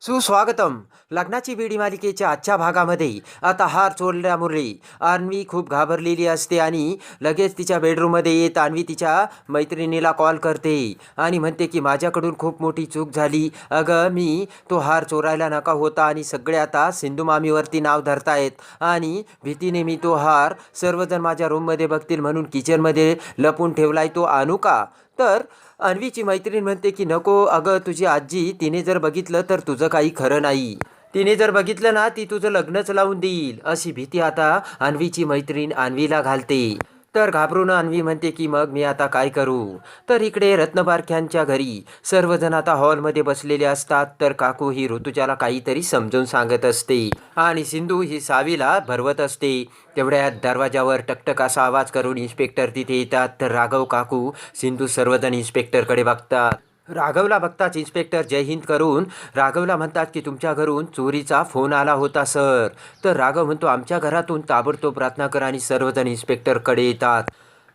सुस्वागतम. लग्नाची बेडी मालिकेच्या आजच्या भागामध्ये आता हार चोरल्यामुळे अन्वी खूप घाबरलेली असते आणि लगेच तिच्या बेडरूममध्ये येत अन्वी तिच्या मैत्रिणीला कॉल करते आणि म्हणते की माझ्याकडून खूप मोठी चूक झाली. अगं मी तो हार चोरायला नका होता आणि सगळे आता सिंधू मामीवरती नाव धरतायत आणि भीतीने मी तो हार सर्वजण माझ्या रूममध्ये बघतील म्हणून किचनमध्ये लपून ठेवलाय. तो आणू का? तर अन्वीची मैत्रीण म्हणते की नको अगं, तुझी आजी तिने जर बघितलं तर तुझं काही खरं नाही. तिने जर बघितलं ना ती तुझं लग्नच लावून देईल. अशी भीती आता अन्वीची मैत्रीण अन्वीला घालते. तर घाबरून अन्वी म्हणते की मग मी आता काय करू. तर इकडे रत्नबारख्यांच्या घरी सर्वजण आता हॉलमध्ये बसलेले असतात. तर काकू ही ऋतुजाला काहीतरी समजून सांगत असते आणि सिंधू ही सावीला भरवत असते. तेवढ्यात दरवाजावर टकटक असा आवाज करून इन्स्पेक्टर तिथे येतात. तर राघव, काकू, सिंधू सर्वजण इन्स्पेक्टरकडे बघतात. राघवला बघताच इन्स्पेक्टर जय हिंद करून राघवला म्हणतात की तुमच्या घरून चोरीचा फोन आला होता सर. तर राघव म्हणतो आमच्या घरातून ताबडतोब रत्नाकर आणि सर्वजण इन्स्पेक्टरकडे येतात.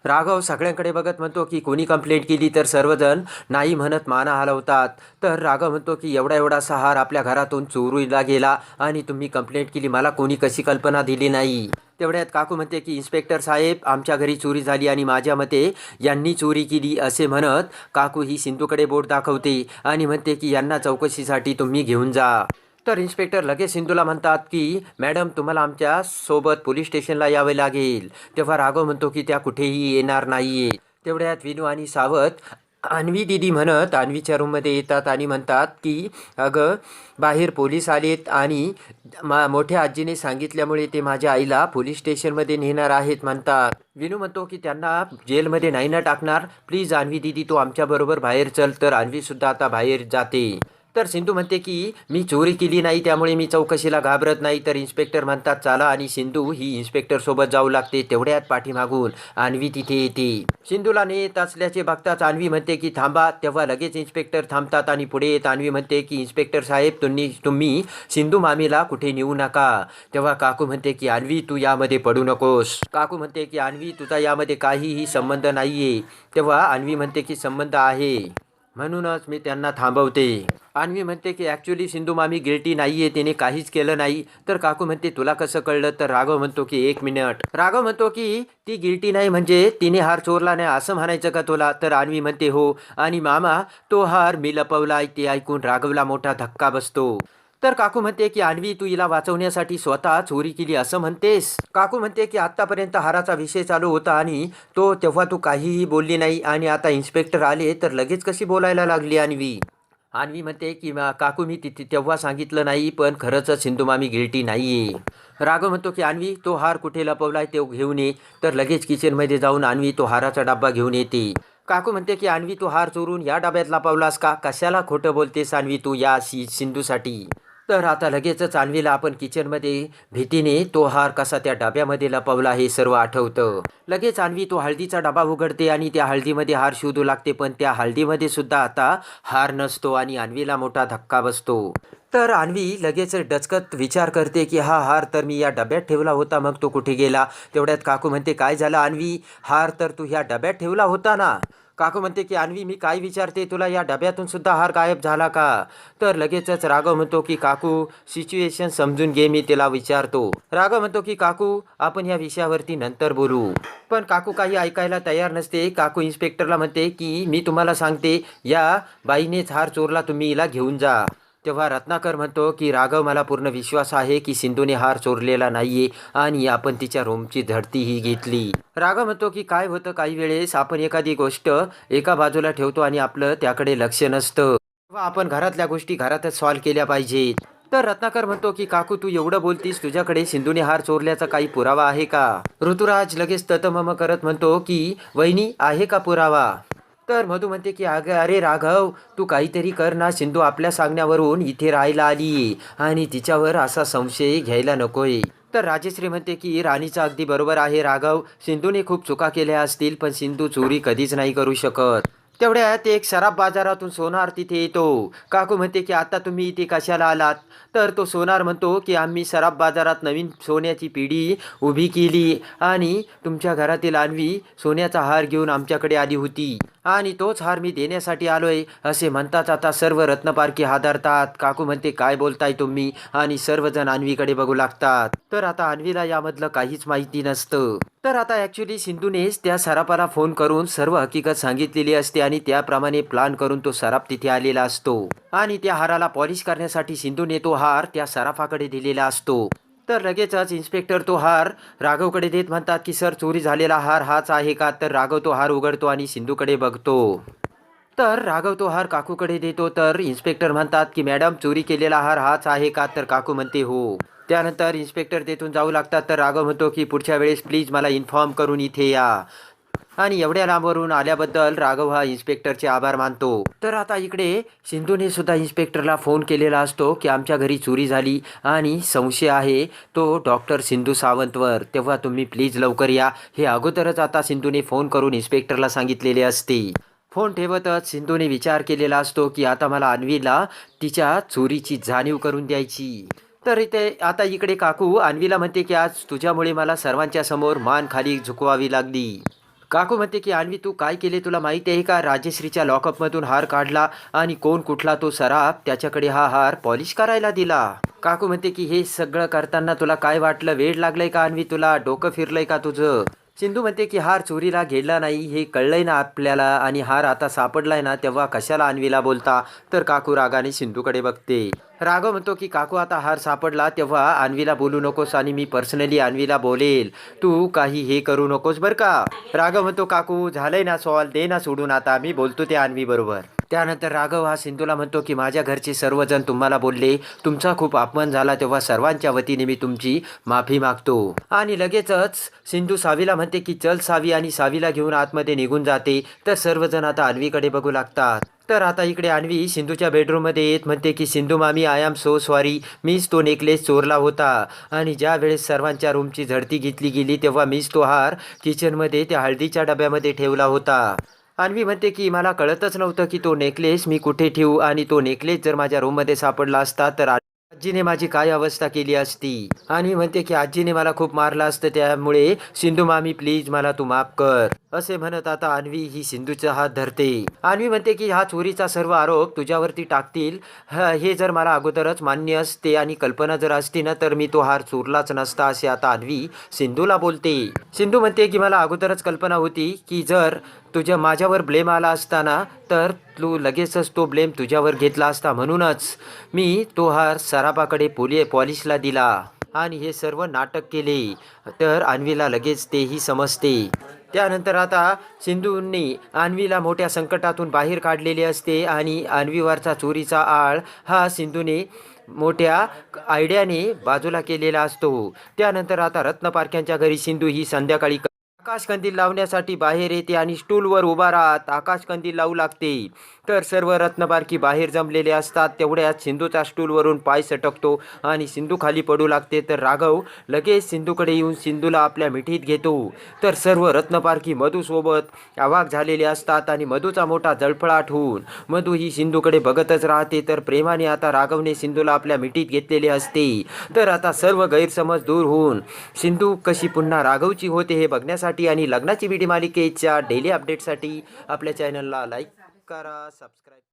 राघव सगळ्यांकडे बघत म्हणतो की कोणी कंप्लेंट केली तर सर्वजण नाही म्हणत माना हलवतात. तर राघव म्हणतो की एवढा एवढासा हार आपल्या घरातून चोरीला गेला आणि तुम्ही कंप्लेंट केली, मला कोणी कशी कल्पना दिली नाही. तेवढ्यात काकू म्हणते की इन्स्पेक्टर साहेब आमच्या घरी चोरी झाली आणि माझ्या मते यांनी चोरी केली. असे म्हणत काकू ही सिंधूकडे बोट दाखवते आणि म्हणते की यांना चौकशीसाठी तुम्ही घेऊन जा. तर इन्स्पेक्टर लगेच सिंधूला म्हणतात की मॅडम तुम्हाला आमच्या सोबत पोलीस स्टेशनला यावे लागेल. तेव्हा राघव म्हणतो की त्या कुठेही येणार नाहीये. तेवढ्यात विनू आणि सावत अन्वी दिदी म्हणत अन्वीच्या रूममध्ये येतात आणि म्हणतात की अगं बाहेर पोलीस आलेत आणि मोठ्या आजीने सांगितल्यामुळे ते माझ्या आईला पोलीस स्टेशनमध्ये नेणार आहेत म्हणतात. विनू म्हणतो की त्यांना जेलमध्ये नाही ना टाकणार, प्लीज अन्वी दिदी तू आमच्याबरोबर बाहेर चल. तर अन्वीसुद्धा आता बाहेर जाते. तर सिंधू म्हणते की मी चोरी केली नाही त्यामुळे मी चौकशीला घाबरत नाही. तर इन्स्पेक्टर म्हणतात चला आणि सिंधू ही इन्स्पेक्टरसोबत जाऊ लागते. तेवढ्यात पाठीमागून अन्वी तिथे येते. सिंधूला नेत असल्याचे बघताच अन्वी म्हणते की थांबा. तेव्हा लगेच इन्स्पेक्टर थांबतात आणि पुढे येत अन्वी म्हणते की इन्स्पेक्टर साहेब तुम्ही सिंधू मामीला कुठे नेऊ नका. तेव्हा काकू म्हणते की अन्वी तू यामध्ये पडू नकोस. काकू म्हणते की अन्वी तुझा यामध्ये काहीही संबंध नाहीये. तेव्हा अन्वी म्हणते की संबंध आहे म्हणूनच मी त्यांना थांबवते. अन्वी म्हणते की ॲक्च्युली सिंधू मामी गिल्टी नाही आहे, तिने काहीच केलं नाही. तर काकू म्हणते तुला कसं कळलं. तर राघव म्हणतो की एक मिनिट. राघव म्हणतो की ती गिल्टी नाही म्हणजे तिने हार चोरला नाही असं म्हणायचं का तुला. तर अन्वी म्हणते हो आणि मामा तो हार मी लपवलाय. ते ऐकून राघवला मोठा धक्का बसतो. तर काकू म्हणते की अन्वी तू हिला वाचवण्यासाठी स्वतः चोरी केली असं म्हणतेस. काकू म्हणते की आत्तापर्यंत हाराचा विषय चालू होता आणि तेव्हा तू काहीही बोलली नाही आणि आता इन्स्पेक्टर आले तर लगेच कशी बोलायला लागली अन्वी. अन्वी म्हणते की काकू मी तिथे तेव्हा सांगितलं नाही पण खरंच सिंधू मामी गिल्टी नाहीये. राघव म्हणतो की अन्वी तो हार कुठे लपवलाय ते घेऊन ये. तर लगेच किचनमध्ये जाऊन अन्वी तो हाराचा डब्बा घेऊन येते. काकू म्हणते की अन्वी तू हार चोरून या डब्यात लपवलास का. कशाला खोटं बोलतेस अन्वी तू या सिंधूसाठी. तर आता लगेचच अन्वीला आपण किचनमध्ये भीतीने तो हार कसा त्या डब्यामध्ये लपवला हे सर्व आठवतं. लगेच अन्वी तो हळदीचा डबा उघडते आणि त्या हळदीमध्ये हार शोधू लागते. पण त्या हळदीमध्ये सुद्धा आता हार नसतो आणि अन्वीला मोठा धक्का बसतो. तर अन्वी लगेच डचकत विचार करते की हा हार तर मी या डब्यात ठेवला होता, मग तो कुठे गेला. तेवढ्यात काकू म्हणते काय झालं अन्वी, हार तर तू ह्या डब्यात ठेवला होता ना. काकू म्हणते की अन्वी मी काय विचारते तुला, या डब्यातून सुद्धा हार गायब झाला का. तर लगेचच राघव म्हणतो की काकू सिच्युएशन समजून घे, मी तिला विचारतो. राघव म्हणतो की काकू आपण या विषयावरती नंतर बोलू. पण काकू काही ऐकायला तयार नसते. काकू इन्स्पेक्टरला म्हणते की मी तुम्हाला सांगते या बाईनेच हार चोरला, तुम्ही हिला घेऊन जा. तेव्हा रत्नाकर म्हणतो की राघव मला पूर्ण विश्वास आहे की सिंधूने हार चोरलेला नाहीये आणि आपण तिच्या रूमची झडतीही घेतली. राघव म्हणतो की काय होतं काही वेळेस आपण एखादी गोष्ट एका बाजूला ठेवतो आणि आपलं त्याकडे लक्ष नसतं. तेव्हा आपण घरातल्या गोष्टी घरातच सॉल्व्ह केल्या पाहिजेत. तर रत्नाकर म्हणतो की काकू तू एवढं बोलतीस, तुझ्याकडे सिंधूने हार चोरल्याचा काही पुरावा आहे का. ऋतुराज लगेच ततमम करत म्हणतो की वहिनी आहे का पुरावा. तर मधू म्हणते की अरे राघव तू काहीतरी कर ना, सिंधू आपल्या सांगण्यावरून इथे राहायला आली आणि तिच्यावर असा संशय घ्यायला नकोय. तर राजेश्री म्हणते की राणीचं अगदी बरोबर आहे राघव, सिंधूने खूप चुका केल्या असतील पण सिंधू चोरी कधीच नाही करू शकत. तेवढ्यात एक सराफ बाजारातून सोनार तिथे येतो. काकू म्हणते की आता तुम्ही इथे कशाला आलात? तर तो सोनार म्हणतो की आम्ही सराफ बाजारात नवीन सोन्याची पिढी उभी केली आणि तुमच्या घरातील अन्वी सोन्याचा हार घेऊन आमच्याकडे आली होती आणि तोच हार मी देण्यासाठी आलोय असे म्हणताच आता सर्व रत्नपारखी हादरतात. काकू म्हणते काय बोलताय तुम्ही? आणि सर्वजण अन्वीकडे बघू लागतात. तर आता अन्वीला यामधलं काहीच माहिती नसतं. तर आता ॲक्च्युली सिंधूनेच त्या सराफाला फोन करून सर्व हकीकत सांगितलेली असते आणि त्याप्रमाणे प्लान करून तो सराफ तिथे आलेला असतो आणि त्या हाराला पॉलिश करण्यासाठी सिंधूने तो हार त्या सराफाकडे दिलेला असतो. तर लगेचच इन्स्पेक्टर तो हार राघवकडे देत म्हणतात की सर चोरी झालेला हार हाच आहे का? तर राघव तो हार उघडतो आणि सिंधूकडे बघतो. तर राघव तो हार काकूकडे देतो. तर इन्स्पेक्टर म्हणतात की मॅडम चोरी केलेला हार हाच आहे का? तर काकू म्हणते हो. त्यानंतर इन्स्पेक्टर तेथून जाऊ लागतात. तर राघव म्हणतो की पुढच्या वेळेस प्लीज मला इन्फॉर्म करून इथे या आणि एवढ्या लांबवरून आल्याबद्दल राघव हा इन्स्पेक्टरचे आभार मानतो. तर आता इकडे सिंधूने सुद्धा इन्स्पेक्टरला फोन केलेला असतो की आमच्या घरी चोरी झाली आणि संशय आहे तो डॉक्टर सिंधू सावंतवर, तेव्हा तुम्ही प्लीज लवकर या. हे अगोदरच आता सिंधूने फोन करून इन्स्पेक्टरला सांगितलेले असते. फोन ठेवतच सिंधूने विचार केलेला असतो की आता मला अन्वीला तिच्या चोरीची जाणीव करून द्यायची. तर इथे आता इकडे काकू अन्वीला म्हणते की आज तुझ्यामुळे मला सर्वांच्या समोर मान खाली झुकवावी लागली. काकू म्हणते की अन्वी तू काय केले तुला माहिती आहे का? राजश्रीच्या लॉकअपमधून हार काढला आणि कोण कुठला तो सराफ त्याच्याकडे हा हार पॉलिश करायला दिला. काकू म्हणते की हे सगळं करताना तुला काय वाटलं? वेड लागलंय का अन्वी? तुला डोकं फिरलंय का तुझं? सिंधू म्हणते की हार चोरीला गेला नाही हे कळलंय ना आपल्याला आणि हार आता सापडलाय ना, तेव्हा कशाला अन्वीला बोलता? तर काकू रागाने सिंधूकडे बघते. राघव म्हणतो की काकू आता हार सापडला तेव्हा अन्वीला बोलू नकोस आणि मी पर्सनली अन्वीला बोलेल, तू काही हे करू नकोस बरं का. राघव म्हणतो काकू झालंय ना सॉल्व, दे ना सोडून, आता मी बोलतो त्या अन्वी बरोबर. त्यानंतर राघव हा सिंधूला म्हणतो की माझ्या घरचे सर्वजण तुम्हाला बोलले, तुमचा खूप अपमान झाला, तेव्हा सर्वांच्या वतीने मी तुमची माफी मागतो. आणि लगेचच सिंधू सावीला म्हणते की चल सावी आणि सावीला घेऊन आतमध्ये निघून जाते. तर सर्वजण आता अन्वीकडे बघू लागतात. तर आता इकडे अन्वी सिंधूच्या बेडरूममध्ये येत म्हणते की सिंधू मामी आय एम सो सॉरी, मीच तो नेकलेस चोरला होता आणि ज्या वेळेस सर्वांच्या रूमची झडती घेतली गेली तेव्हा मीच तो हार किचनमध्ये त्या हळदीच्या डब्यामध्ये ठेवला होता. अन्वी म्हणते की मला कळतच नव्हतं की तो नेकलेस मी कुठे ठेवू आणि तो नेकलेस जर माझ्या रूममध्ये सापडला असता तर आजीने माझी काय अवस्था केली असती. आणि म्हणते की आजीने मला खूप मारलं असतं, त्यामुळे सिंधू मामी प्लीज मला तू माफ कर असे म्हणत आता अन्वी ही सिंधूचा हात धरते. अन्वी म्हणते की हा चोरीचा सर्व आरोप तुझ्यावरती टाकतील, हे जर मला अगोदरच मान्य असते आणि कल्पना जर असती ना तर मी तो हार चोरलाच नसता असे आता अन्वी सिंधूला बोलते. सिंधू म्हणते की मला अगोदरच कल्पना होती की जर तुझ्या माझ्यावर ब्लेम आला असताना तर तू लगेचच तो ब्लेम तुझ्यावर घेतला असता, म्हणूनच मी तो हार सराफाकडे पॉलिशला दिला आणि हे सर्व नाटक केले. तर अन्वीला लगेच तेही समजते. त्यानंतर आता सिंधूंनी अन्वीला मोठ्या संकटातून बाहेर काढलेले असते आणि अन्वीवरचा चोरीचा आळ हा सिंधूने मोठ्या आयडियाने बाजूला केलेला असतो. त्यानंतर आता रत्नपारख्यांच्या घरी सिंधू ही संध्याकाळी आकाशकंदील लावण्यासाठी बाहेर येते आणि स्टूलवर उभा राहत आकाशकंदील लावू लागते. तर सर्व रत्नपारखी बाहेर जमलेले असतात. तेवढ्यात सिंधूचा स्टूलवरून पाय सटकतो आणि सिंधू खाली पडू लागते. तर राघव लगेच सिंधूकडे येऊन सिंधूला आपल्या मिठीत घेतो. तर सर्व रत्नपारखी मधूसोबत अवाक झालेले असतात आणि मधूचा मोठा जळफळाट होऊन मधू ही सिंधूकडे बघतच राहते. तर प्रेमाने आता राघवने सिंधूला आपल्या मिठीत घेतलेले असते. तर आता सर्व गैरसमज दूर होऊन सिंधू कशी पुन्हा राघवची होते हे बघण्यासाठी आणि लग्नाची विडी मालिकेच्या डेली अपडेटसाठी आपल्या चॅनलला लाईक करा, सबस्क्राईब